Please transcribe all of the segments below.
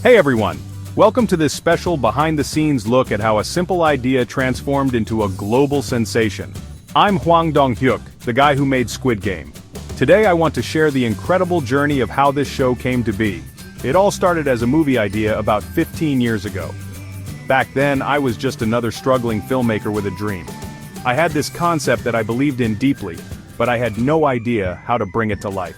Hey everyone! Welcome to this special behind-the-scenes look at how a simple idea transformed into a global sensation. I'm Hwang Dong-hyuk, the guy who made Squid Game. Today I want to share the incredible journey of how this show came to be. It all started as a movie idea about 15 years ago. Back then, I was just another struggling filmmaker with a dream. I had this concept that I believed in deeply, but I had no idea how to bring it to life.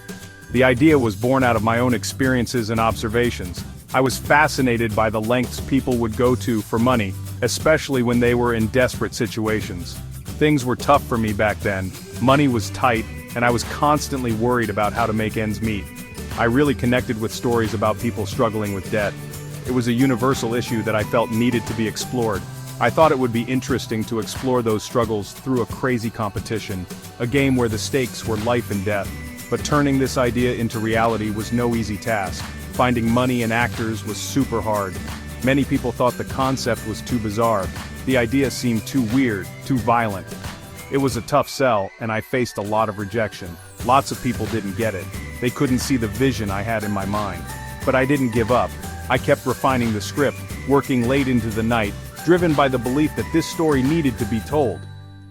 The idea was born out of my own experiences and observations. I was fascinated by the lengths people would go to for money, especially when they were in desperate situations. Things were tough for me back then, money was tight, and I was constantly worried about how to make ends meet. I really connected with stories about people struggling with debt. It was a universal issue that I felt needed to be explored. I thought it would be interesting to explore those struggles through a crazy competition, a game where the stakes were life and death. But turning this idea into reality was no easy task. Finding money and actors was super hard. Many people thought the concept was too bizarre. The idea seemed too weird, too violent. It was a tough sell, and I faced a lot of rejection. Lots of people didn't get it. They couldn't see the vision I had in my mind. But I didn't give up. I kept refining the script, working late into the night, driven by the belief that this story needed to be told.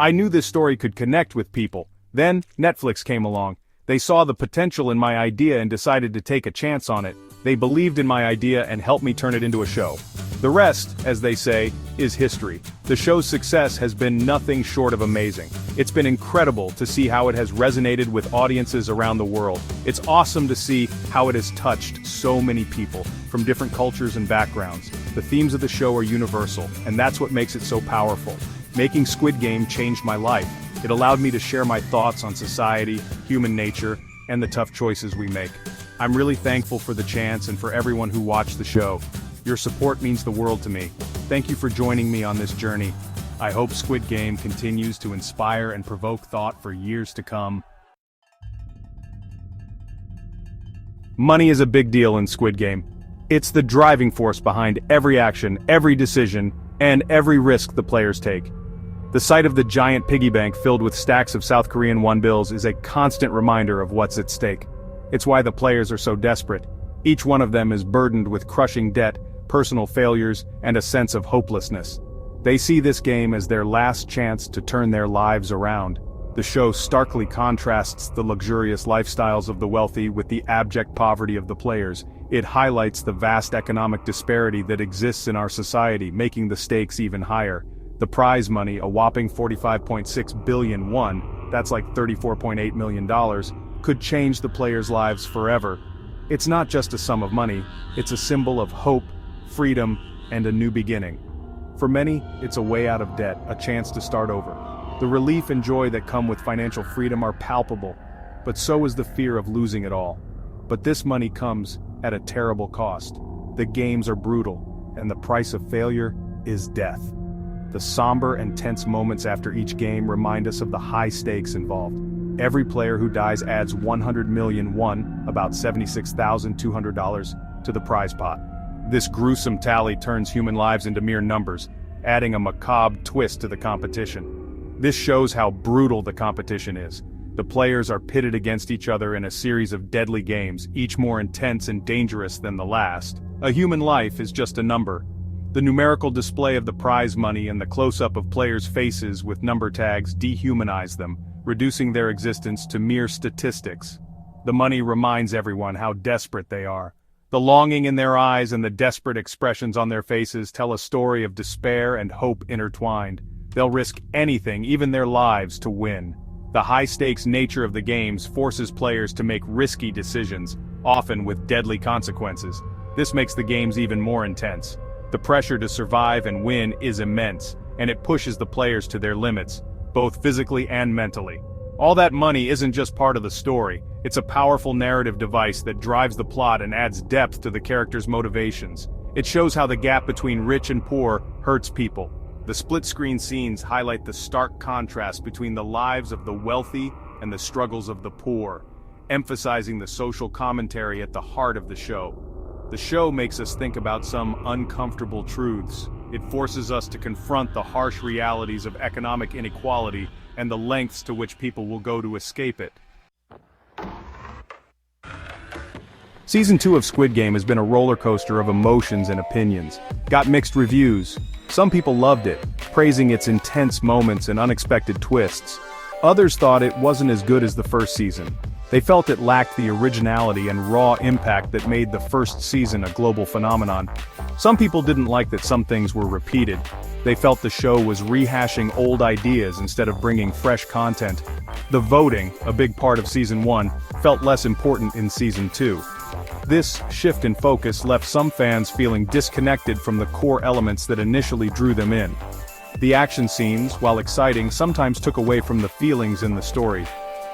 I knew this story could connect with people. Then, Netflix came along. They saw the potential in my idea and decided to take a chance on it. They believed in my idea and helped me turn it into a show. The rest, as they say, is history. The show's success has been nothing short of amazing. It's been incredible to see how it has resonated with audiences around the world. It's awesome to see how it has touched so many people, from different cultures and backgrounds. The themes of the show are universal, and that's what makes it so powerful. Making Squid Game changed my life. It allowed me to share my thoughts on society, human nature, and the tough choices we make. I'm really thankful for the chance and for everyone who watched the show. Your support means the world to me. Thank you for joining me on this journey. I hope Squid Game continues to inspire and provoke thought for years to come. Money is a big deal in Squid Game. It's the driving force behind every action, every decision, and every risk the players take. The sight of the giant piggy bank filled with stacks of South Korean won bills is a constant reminder of what's at stake. It's why the players are so desperate. Each one of them is burdened with crushing debt, personal failures, and a sense of hopelessness. They see this game as their last chance to turn their lives around. The show starkly contrasts the luxurious lifestyles of the wealthy with the abject poverty of the players. It highlights the vast economic disparity that exists in our society, making the stakes even higher. The prize money, a whopping 45.6 billion won, that's like $34.8 million, could change the players' lives forever. It's not just a sum of money, it's a symbol of hope, freedom, and a new beginning. For many, it's a way out of debt, a chance to start over. The relief and joy that come with financial freedom are palpable, but so is the fear of losing it all. But this money comes at a terrible cost. The games are brutal, and the price of failure is death. The somber and tense moments after each game remind us of the high stakes involved. Every player who dies adds 100 million won, about $76,200, to the prize pot. This gruesome tally turns human lives into mere numbers, adding a macabre twist to the competition. This shows how brutal the competition is. The players are pitted against each other in a series of deadly games, each more intense and dangerous than the last. A human life is just a number. The numerical display of the prize money and the close-up of players' faces with number tags dehumanize them, reducing their existence to mere statistics. The money reminds everyone how desperate they are. The longing in their eyes and the desperate expressions on their faces tell a story of despair and hope intertwined. They'll risk anything, even their lives, to win. The high-stakes nature of the games forces players to make risky decisions, often with deadly consequences. This makes the games even more intense. The pressure to survive and win is immense, and it pushes the players to their limits, both physically and mentally. All that money isn't just part of the story, it's a powerful narrative device that drives the plot and adds depth to the characters' motivations. It shows how the gap between rich and poor hurts people. The split-screen scenes highlight the stark contrast between the lives of the wealthy and the struggles of the poor, emphasizing the social commentary at the heart of the show. The show makes us think about some uncomfortable truths. It forces us to confront the harsh realities of economic inequality and the lengths to which people will go to escape it. Season 2 of Squid Game has been a roller coaster of emotions and opinions. Got mixed reviews. Some people loved it, praising its intense moments and unexpected twists. Others thought it wasn't as good as the first season. They felt it lacked the originality and raw impact that made the first season a global phenomenon. Some people didn't like that some things were repeated. They felt the show was rehashing old ideas instead of bringing fresh content. The voting, a big part of Season 1, felt less important in Season 2. This shift in focus left some fans feeling disconnected from the core elements that initially drew them in. The action scenes, while exciting, sometimes took away from the feelings in the story.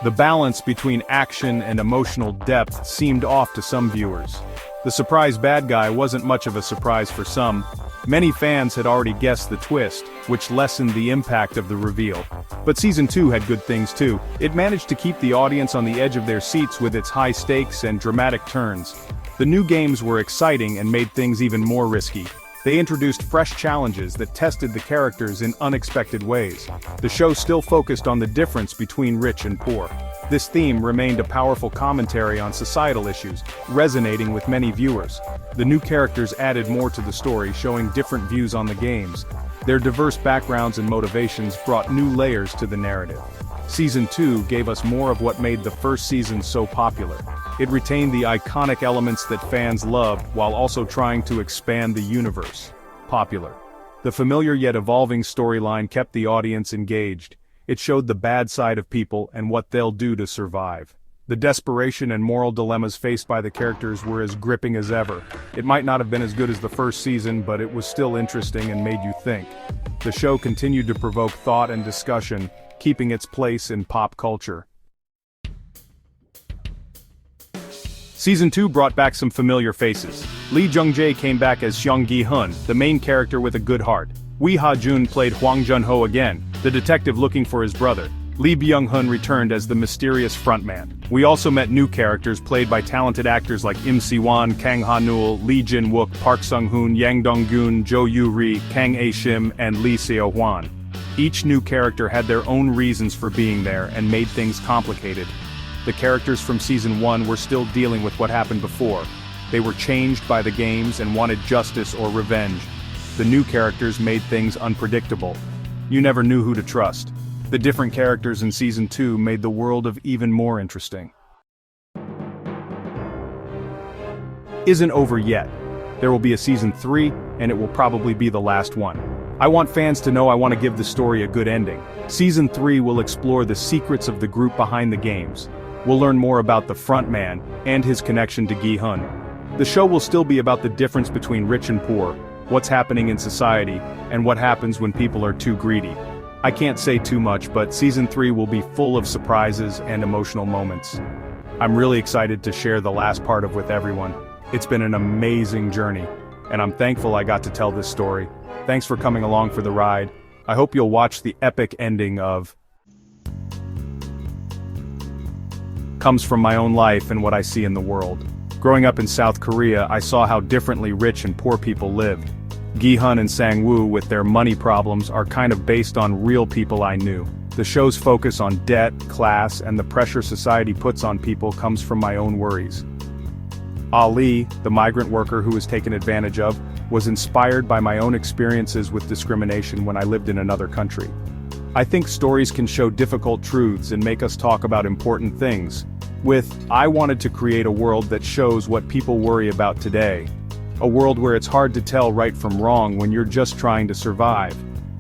The balance between action and emotional depth seemed off to some viewers. The surprise bad guy wasn't much of a surprise for some. Many fans had already guessed the twist, which lessened the impact of the reveal. But Season 2 had good things too. It managed to keep the audience on the edge of their seats with its high stakes and dramatic turns. The new games were exciting and made things even more risky. They introduced fresh challenges that tested the characters in unexpected ways. The show still focused on the difference between rich and poor. This theme remained a powerful commentary on societal issues, resonating with many viewers. The new characters added more to the story, showing different views on the games. Their diverse backgrounds and motivations brought new layers to the narrative. Season 2 gave us more of what made the first season so popular. It retained the iconic elements that fans loved while also trying to expand the universe. Popular. The familiar yet evolving storyline kept the audience engaged. It showed the bad side of people and what they'll do to survive. The desperation and moral dilemmas faced by the characters were as gripping as ever. It might not have been as good as the first season, but it was still interesting and made you think. The show continued to provoke thought and discussion, keeping its place in pop culture. Season 2 brought back some familiar faces. Lee Jung-jae came back as Seong Gi-hun, the main character with a good heart. Wee Ha-jun played Hwang Jun-ho again, the detective looking for his brother. Lee Byung-hun returned as the mysterious frontman. We also met new characters played by talented actors like Im Si-won, Kang Ha-neul, Lee Jin-wook, Park Sung-hoon, Yang Dong-gun, Jo Yoo-ri, Kang A-shim, and Lee Seo-hwan. Each new character had their own reasons for being there and made things complicated. The characters from Season 1 were still dealing with what happened before. They were changed by the games and wanted justice or revenge. The new characters made things unpredictable. You never knew who to trust. The different characters in Season 2 made the world of even more interesting. Isn't over yet. There will be a Season 3, and it will probably be the last one. I want fans to know I want to give the story a good ending. Season 3 will explore the secrets of the group behind the games. We'll learn more about the frontman and his connection to Gi-hun. The show will still be about the difference between rich and poor, what's happening in society, and what happens when people are too greedy. I can't say too much, but Season 3 will be full of surprises and emotional moments. I'm really excited to share the last part of with everyone. It's been an amazing journey, and I'm thankful I got to tell this story. Thanks for coming along for the ride. I hope you'll watch the epic ending of comes from my own life and what I see in the world. Growing up in South Korea, I saw how differently rich and poor people lived. Gi-hun and Sang-woo with their money problems are kind of based on real people I knew. The show's focus on debt, class, and the pressure society puts on people comes from my own worries. Ali, the migrant worker who was taken advantage of, was inspired by my own experiences with discrimination when I lived in another country. I think stories can show difficult truths and make us talk about important things. I wanted to create a world that shows what people worry about today. A world where it's hard to tell right from wrong when you're just trying to survive.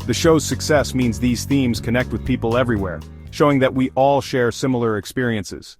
The show's success means these themes connect with people everywhere, showing that we all share similar experiences.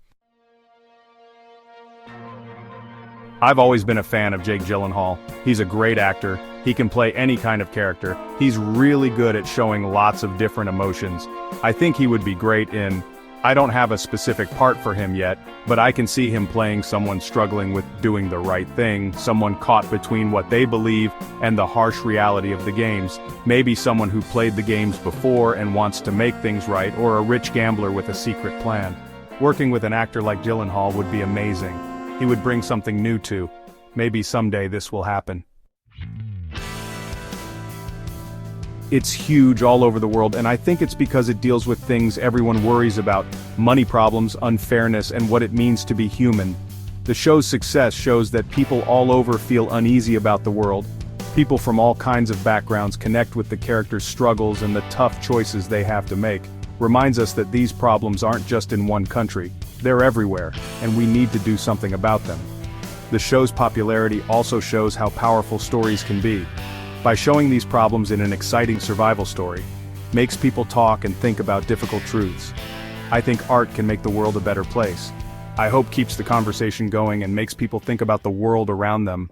I've always been a fan of Jake Gyllenhaal. He's a great actor. He can play any kind of character. He's really good at showing lots of different emotions. I think he would be great in... I don't have a specific part for him yet, but I can see him playing someone struggling with doing the right thing, someone caught between what they believe and the harsh reality of the games. Maybe someone who played the games before and wants to make things right, or a rich gambler with a secret plan. Working with an actor like Gyllenhaal would be amazing. He would bring something new to. Maybe someday this will happen. It's huge all over the world, and I think it's because it deals with things everyone worries about: money problems, unfairness, and what it means to be human. The show's success shows that people all over feel uneasy about the world. People from all kinds of backgrounds connect with the characters' struggles and the tough choices they have to make. Reminds us that these problems aren't just in one country, they're everywhere, and we need to do something about them. The show's popularity also shows how powerful stories can be. By showing these problems in an exciting survival story, makes people talk and think about difficult truths. I think art can make the world a better place. I hope keeps the conversation going and makes people think about the world around them.